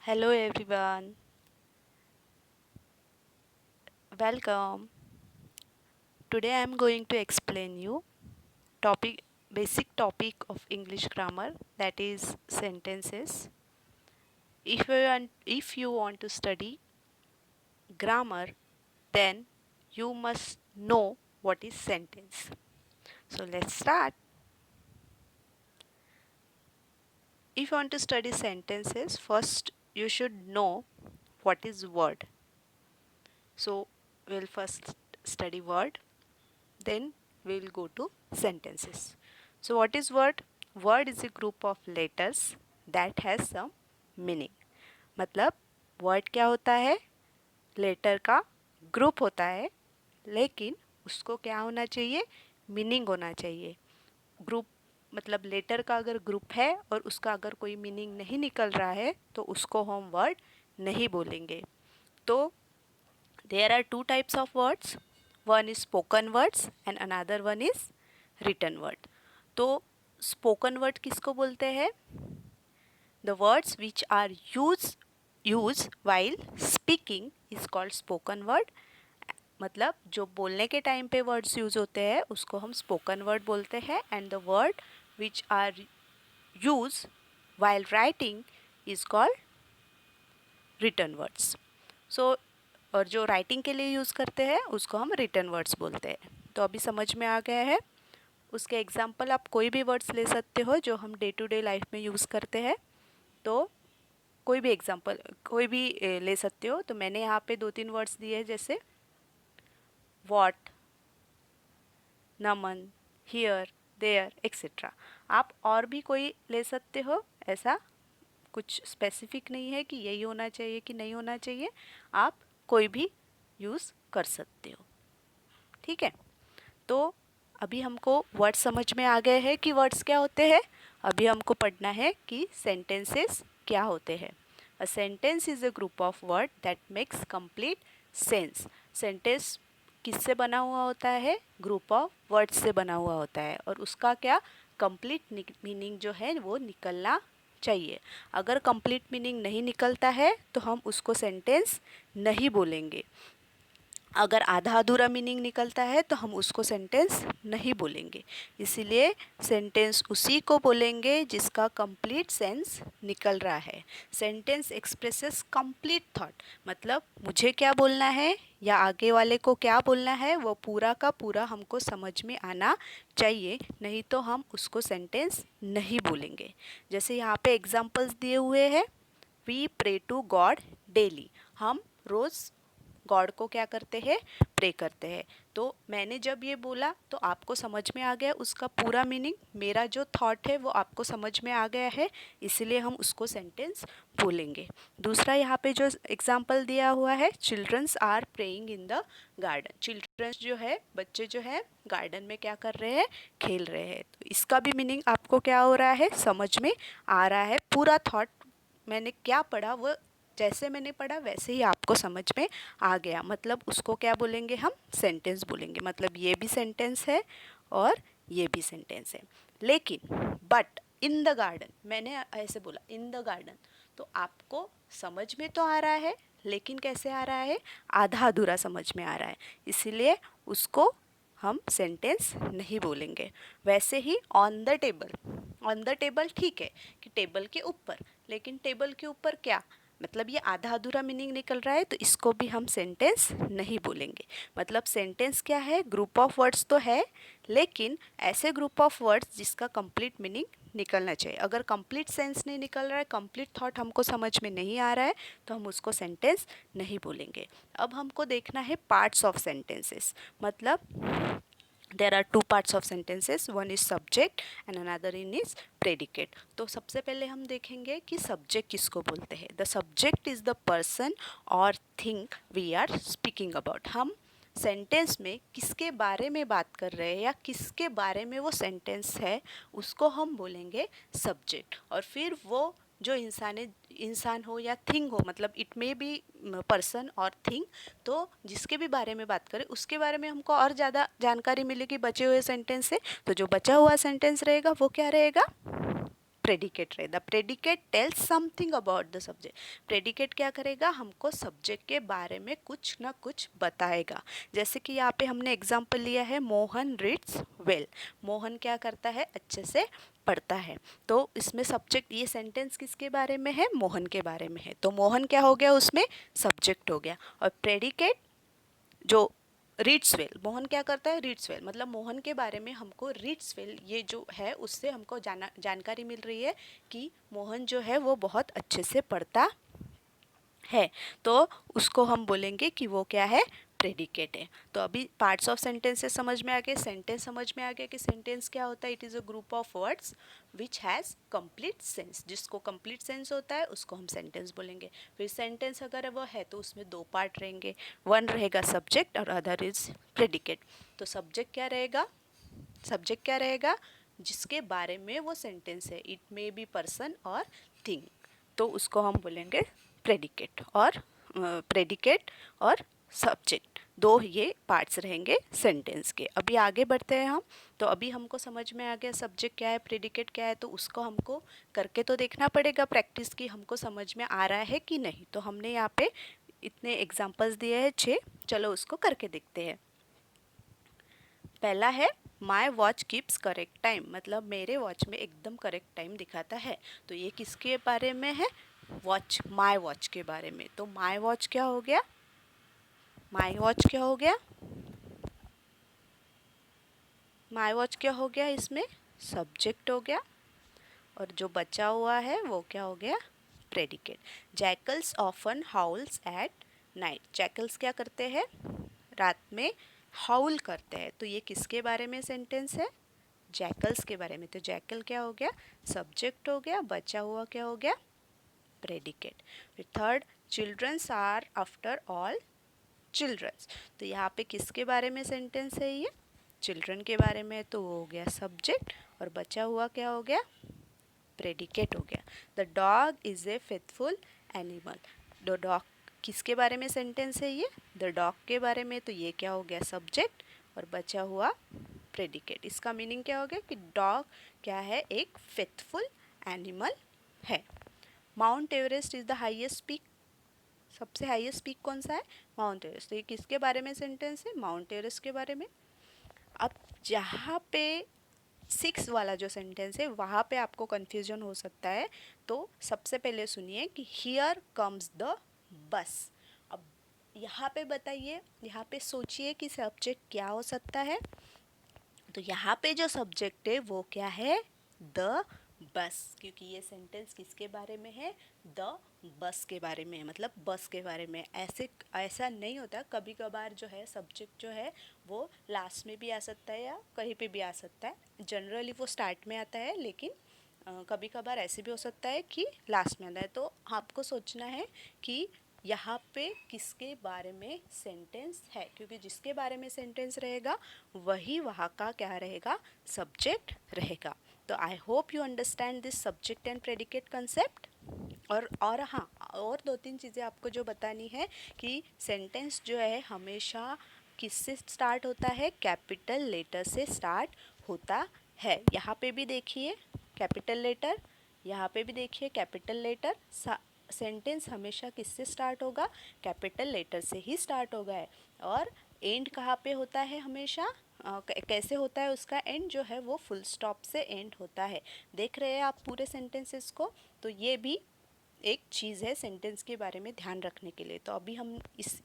Hello everyone, welcome. Today I am going to explain you topic basic topic of English grammar, that is sentences. If you want to study grammar, then you must know what is sentence. So let's start. If you want to study sentences, first you should know what is word. So we'll first study word, then we will go to sentences. So what is word? Word is a group of letters that has some meaning. मतलब word क्या होता है? Letter का group होता है, लेकिन उसको क्या होना चाहिए? मीनिंग होना चाहिए. ग्रुप मतलब लेटर का अगर ग्रुप है और उसका अगर कोई मीनिंग नहीं निकल रहा है तो उसको हम वर्ड नहीं बोलेंगे. तो there are two types of words. One is spoken words and another one is written word. तो spoken word किसको बोलते हैं? The words which are used while speaking is called spoken word. मतलब जो बोलने के टाइम पे वर्ड्स यूज होते हैं उसको हम स्पोकन वर्ड बोलते हैं. And the word which are use while writing is called written words. So और जो राइटिंग के लिए यूज़ करते हैं उसको हम रिटन वर्ड्स बोलते हैं. तो अभी समझ में आ गया है. उसके एग्जाम्पल आप कोई भी वर्ड्स ले सकते हो जो हम डे टू डे लाइफ में यूज़ करते हैं. तो कोई भी एग्जाम्पल कोई भी ले सकते हो. तो मैंने यहाँ पे 2-3 वर्ड्स दिए हैं, जैसे वॉट, नमन, हियर, देयर एक्सेट्रा. आप और भी कोई ले सकते हो. ऐसा कुछ स्पेसिफिक नहीं है कि यही होना चाहिए कि नहीं होना चाहिए. आप कोई भी यूज़ कर सकते हो. ठीक है. तो अभी हमको वर्ड्स समझ में आ गए हैं कि वर्ड्स क्या होते हैं. अभी हमको पढ़ना है कि सेंटेंसेस क्या होते हैं. A sentence is a group of word that makes complete sense. Sentence किससे बना हुआ होता है? ग्रुप ऑफ वर्ड्स से बना हुआ होता है और उसका क्या कंप्लीट मीनिंग जो है वो निकलना चाहिए. अगर कंप्लीट मीनिंग नहीं निकलता है तो हम उसको सेंटेंस नहीं बोलेंगे. अगर आधा अधूरा मीनिंग निकलता है तो हम उसको सेंटेंस नहीं बोलेंगे. इसीलिए सेंटेंस उसी को बोलेंगे जिसका कंप्लीट सेंस निकल रहा है. Sentence expresses complete thought. मतलब मुझे क्या बोलना है या आगे वाले को क्या बोलना है वो पूरा का पूरा हमको समझ में आना चाहिए, नहीं तो हम उसको सेंटेंस नहीं बोलेंगे. जैसे यहाँ पे एग्जाम्पल्स दिए हुए हैं. We pray to God daily. हम रोज़ गॉड को क्या करते हैं? प्रे करते हैं. तो मैंने जब ये बोला तो आपको समझ में आ गया उसका पूरा मीनिंग. मेरा जो थॉट है वो आपको समझ में आ गया है, इसलिए हम उसको सेंटेंस बोलेंगे. दूसरा यहाँ पे जो एग्जाम्पल दिया हुआ है, childrens are praying in the garden. Childrens जो है, बच्चे जो है गार्डन में क्या कर रहे हैं? खेल रहे हैं. तो इसका भी मीनिंग आपको क्या हो रहा है? समझ में आ रहा है. पूरा थॉट मैंने क्या पढ़ा वो जैसे मैंने पढ़ा वैसे ही आपको समझ में आ गया. मतलब उसको क्या बोलेंगे? हम सेंटेंस बोलेंगे. मतलब ये भी सेंटेंस है और ये भी सेंटेंस है. लेकिन बट इन द गार्डन, मैंने ऐसे बोला इन द गार्डन, तो आपको समझ में तो आ रहा है, लेकिन कैसे आ रहा है? आधा अधूरा समझ में आ रहा है. इसीलिए उसको हम सेंटेंस नहीं बोलेंगे. वैसे ही on the table. On the table ठीक है कि टेबल के ऊपर, लेकिन टेबल के ऊपर क्या? मतलब ये आधा अधूरा मीनिंग निकल रहा है, तो इसको भी हम सेंटेंस नहीं बोलेंगे. मतलब सेंटेंस क्या है? ग्रुप ऑफ वर्ड्स तो है, लेकिन ऐसे ग्रुप ऑफ वर्ड्स जिसका कंप्लीट मीनिंग निकलना चाहिए. अगर कंप्लीट सेंस नहीं निकल रहा है, कंप्लीट थॉट हमको समझ में नहीं आ रहा है, तो हम उसको सेंटेंस नहीं बोलेंगे. अब हमको देखना है पार्ट्स ऑफ सेंटेंसेस. मतलब there are two parts of sentences, one is subject and another in is predicate. तो सबसे पहले हम देखेंगे कि सब्जेक्ट किसको बोलते हैं. The subject is the person और thing we are speaking about. हम सेंटेंस में किसके बारे में बात कर रहे हैं या किसके बारे में वो सेंटेंस है उसको हम बोलेंगे सब्जेक्ट. और फिर वो जो इंसान हो या थिंग हो, मतलब इट मे बी पर्सन और थिंग, तो जिसके भी बारे में बात करें उसके बारे में हमको और ज़्यादा जानकारी मिलेगी बचे हुए सेंटेंस से. तो जो बचा हुआ सेंटेंस रहेगा वो क्या रहेगा? प्रेडिकेट रहेगा। Predicate tells something about the subject. Predicate क्या करेगा, हमको सब्जेक्ट के बारे में कुछ ना कुछ बताएगा। जैसे कि यहाँ पे हमने एग्जांपल लिया है मोहन रीड्स वेल। मोहन क्या करता है, अच्छे से पढ़ता है। तो इसमें सब्जेक्ट, ये सेंटेंस किसके बारे में है, मोहन के बारे में है। तो मोहन क्या हो गया, उसमें सब्जेक्ट हो गया। और प्रेडिकेट जो रीड्स वेल, मोहन क्या करता है, रीड्स वेल, मतलब मोहन के बारे में हमको रीड्स वेल ये जो है उससे हमको जानकारी मिल रही है कि मोहन जो है वो बहुत अच्छे से पढ़ता है। तो उसको हम बोलेंगे कि वो क्या है, प्रेडिकेट है। तो अभी पार्ट्स ऑफ सेंटेंसेस समझ में आ गए, सेंटेंस समझ में आ गया कि सेंटेंस क्या होता है। It is a group of words which has complete sense. जिसको कंप्लीट सेंस होता है उसको हम सेंटेंस बोलेंगे। फिर सेंटेंस अगर वो है तो उसमें दो पार्ट रहेंगे, वन रहेगा सब्जेक्ट और अदर इज प्रेडिकेट। तो सब्जेक्ट क्या रहेगा, सब्जेक्ट क्या रहेगा, जिसके बारे में वो सेंटेंस है। इट मे बी पर्सन और थिंग, तो उसको हम बोलेंगे प्रेडिकेट। और प्रेडिकेट और सब्जेक्ट, दो ये पार्ट्स रहेंगे सेंटेंस के। अभी आगे बढ़ते हैं हम। तो अभी हमको समझ में आ गया सब्जेक्ट क्या है, प्रेडिकेट क्या है। तो उसको हमको करके तो देखना पड़ेगा प्रैक्टिस की, हमको समझ में आ रहा है कि नहीं। तो हमने यहाँ पे इतने एग्जाम्पल्स दिए हैं 6, चलो उसको करके देखते हैं। पहला है my watch keeps correct time, मतलब मेरे वॉच में एकदम करेक्ट टाइम दिखाता है। तो ये किसके बारे में है, वॉच, माई वॉच के बारे में। तो माई वॉच क्या हो गया, माई वॉच क्या हो गया, माई वॉच क्या हो गया, इसमें सब्जेक्ट हो गया। और जो बचा हुआ है वो क्या हो गया, predicate. Jackals often Howl's at night, jackals क्या करते हैं, रात में हाउल करते हैं। तो ये किसके बारे में सेंटेंस है, जैकल्स के बारे में। तो जैकल क्या हो गया, सब्जेक्ट हो गया, बचा हुआ क्या हो गया, प्रेडिकेट। फिर third, childrens are after all childrens, तो यहाँ पे किसके बारे में सेंटेंस है, ये चिल्ड्रन के बारे में। तो वो हो गया सब्जेक्ट और बचा हुआ क्या हो गया, प्रेडिकेट हो गया। The dog is a faithful animal, the dog किसके बारे में सेंटेंस है, ये द डॉग के बारे में। तो ये क्या हो गया, सब्जेक्ट और बचा हुआ प्रेडिकेट। इसका मीनिंग क्या हो गया कि डॉग क्या है, एक फेथफुल एनिमल है। Mount Everest is the highest peak, सबसे हाईएस्ट पीक कौन सा है, माउंट एवरेस्ट। तो ये किसके बारे में सेंटेंस है, माउंट एवरेस्ट के बारे में। अब जहाँ पे 6 वाला जो सेंटेंस है वहाँ पे आपको कन्फ्यूजन हो सकता है। तो सबसे पहले सुनिए कि हियर कम्स द बस। अब यहाँ पे बताइए, यहाँ पे सोचिए कि सब्जेक्ट क्या हो सकता है। तो यहाँ पे जो सब्जेक्ट है वो क्या है, द बस, क्योंकि ये सेंटेंस किसके बारे में है, द बस के बारे में है, मतलब बस के बारे में। ऐसा नहीं होता, कभी कभार जो है सब्जेक्ट जो है वो लास्ट में भी आ सकता है या कहीं पे भी आ सकता है। जनरली वो स्टार्ट में आता है, लेकिन कभी कभार ऐसे भी हो सकता है कि लास्ट में आता है। तो आपको सोचना है कि यहाँ पे किसके बारे में सेंटेंस है, क्योंकि जिसके बारे में सेंटेंस रहेगा वही वहाँ का क्या रहेगा, सब्जेक्ट रहेगा। तो I hope you understand this subject and predicate concept. और हाँ, और 2-3 चीज़ें आपको जो बतानी है कि सेंटेंस जो है हमेशा किससे स्टार्ट होता है, कैपिटल लेटर से स्टार्ट होता है। यहाँ पे भी देखिए कैपिटल लेटर, यहाँ पे भी देखिए कैपिटल लेटर। सेंटेंस हमेशा किससे स्टार्ट होगा, कैपिटल लेटर से ही स्टार्ट होगा है। और एंड कहाँ पे होता है हमेशा, कैसे होता है उसका एंड जो है, वो फुल स्टॉप से एंड होता है। देख रहे हैं आप पूरे सेंटेंसेस को। तो ये भी एक चीज़ है सेंटेंस के बारे में ध्यान रखने के लिए। तो अभी हम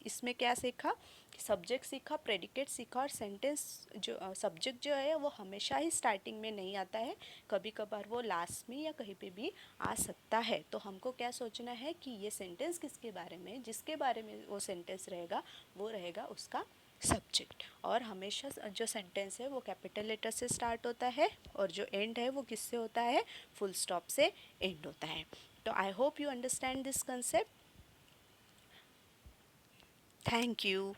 इसमें क्या सीखा, सब्जेक्ट सीखा, प्रेडिकेट सीखा, और सेंटेंस जो सब्जेक्ट जो है वो हमेशा ही स्टार्टिंग में नहीं आता है, कभी कभार वो लास्ट में या कहीं पे भी आ सकता है। तो हमको क्या सोचना है कि ये सेंटेंस किसके बारे में, जिसके बारे में वो सेंटेंस रहेगा वो रहेगा उसका सब्जेक्ट। और हमेशा जो सेंटेंस है वो कैपिटल लेटर से स्टार्ट होता है, और जो एंड है वो किससे होता है, फुल स्टॉप से एंड होता है। So I hope you understand this concept. Thank you.